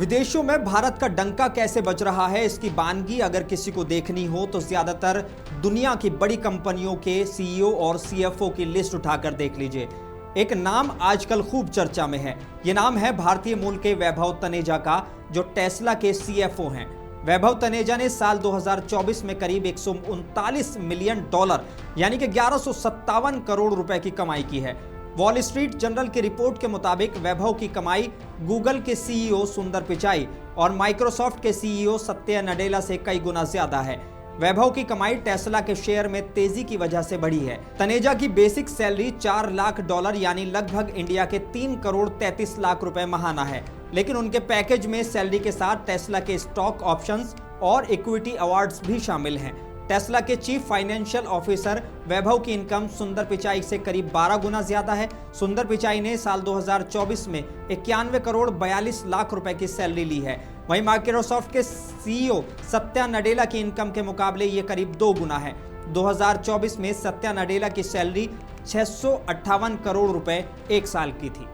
विदेशों में भारत का डंका कैसे बज रहा है, इसकी वानगी अगर किसी को देखनी हो तो ज्यादातर दुनिया की बड़ी कंपनियों के सीईओ और सीएफओ की लिस्ट उठाकर देख लीजिए। एक नाम आजकल खूब चर्चा में है। ये नाम है भारतीय मूल के वैभव तनेजा का, जो टेस्ला के सीएफओ हैं। वैभव तनेजा ने साल 2024 में करीब 139 मिलियन डॉलर यानी कि 1157 करोड़ रुपए की कमाई की है। वॉल स्ट्रीट जर्नल की रिपोर्ट के मुताबिक वैभव की कमाई गूगल के सीईओ सुंदर पिचाई और माइक्रोसॉफ्ट के सीईओ सत्या नडेला से कई गुना ज्यादा है। वैभव की कमाई टेस्ला के शेयर में तेजी की वजह से बढ़ी है। तनेजा की बेसिक सैलरी 4 लाख डॉलर यानी लगभग इंडिया के 3 करोड़ 33 लाख रुपए महाना है, लेकिन उनके पैकेज में सैलरी के साथ टेस्ला के स्टॉक ऑप्शंस और इक्विटी अवार्ड्स भी शामिल हैं। टेस्ला के चीफ फाइनेंशियल ऑफिसर वैभव की इनकम सुंदर पिचाई से करीब 12 गुना ज्यादा है। सुंदर पिचाई ने साल 2024 में 91 करोड़ 42 लाख रुपए की सैलरी ली है। वहीं माइक्रोसॉफ्ट के सीईओ सत्या नडेला की इनकम के मुकाबले ये करीब 2 गुना है। 2024 में सत्या नडेला की सैलरी 658 करोड़ रुपए एक साल की थी।